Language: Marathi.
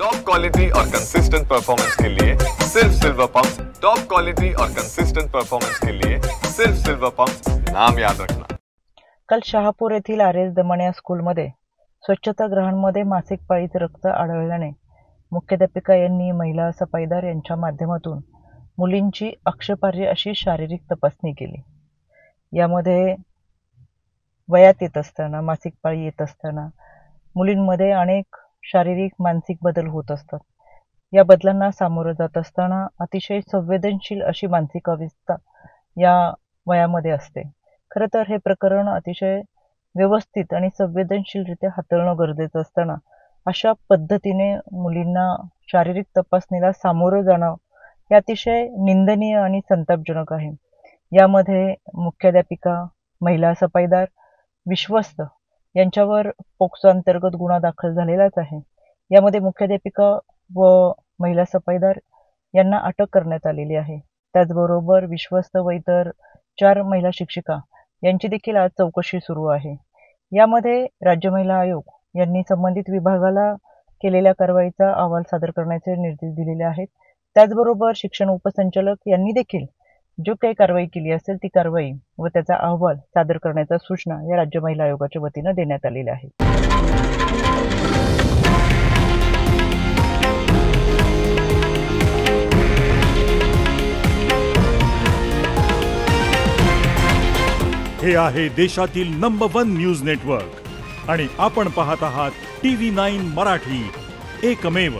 टॉप क्वालिटी और कंसिस्टेंट परफॉर्मेंस के लिए सिर्फ सिल्वर पंप्स। टॉप क्वालिटी और कंसिस्टेंट परफॉर्मेंस के लिए सिर्फ सिल्वर पंप्स, नाम याद रखना। काल शहापूर येथील RS दमनिया स्कूलमध्ये स्वच्छतागृहांमध्ये मासिक पाळीचे रक्त आढळल्याने मुख्याध्यापिका यांनी महिला सफाईदार यांच्या माध्यमातून मुलींची आक्षेपार्ह अशी शारीरिक तपासणी केली। यामध्ये वयात येत असताना, मासिक पाळी येत असताना मुलींमध्ये अनेक शारीरिक मानसिक बदल होत असतात। या बदलांना सामोरं जात असताना अतिशय संवेदनशील अशी मानसिक अवस्था या वयामध्ये असते। खरं तर हे प्रकरण अतिशय व्यवस्थित आणि संवेदनशीलरित्या हाताळणं गरजेचं असताना अशा पद्धतीने मुलींना शारीरिक तपासणीला सामोरं जाणं हे अतिशय निंदनीय आणि संतापजनक आहे। यामध्ये मुख्याध्यापिका, महिला सफाईदार, विश्वस्त यांच्यावर पोक्सो अंतर्गत गुन्हा दाखल झालेलाच आहे। यामध्ये मुख्याध्यापिका व महिला सफाईदार यांना अटक करण्यात आलेली आहे। त्याचबरोबर विश्वस्त व इतर 4 महिला शिक्षिका यांची देखील आज चौकशी सुरू आहे। यामध्ये राज्य महिला आयोग यांनी संबंधित विभागाला केलेल्या कारवाईचा अहवाल सादर करण्याचे निर्देश दिलेले आहेत। त्याचबरोबर शिक्षण उपसंचालक यांनी देखील जो काही कारवाई केली असेल ती कारवाई व त्याचा अहवाल सादर करण्याच्या सूचना या राज्य महिला आयोगाच्या वतीने देण्यात आलेल्या आहेत। हे आहे देशातील नंबर 1 न्यूज नेटवर्क आणि आपण पाहत आहात TV9 मराठी, एकमेव।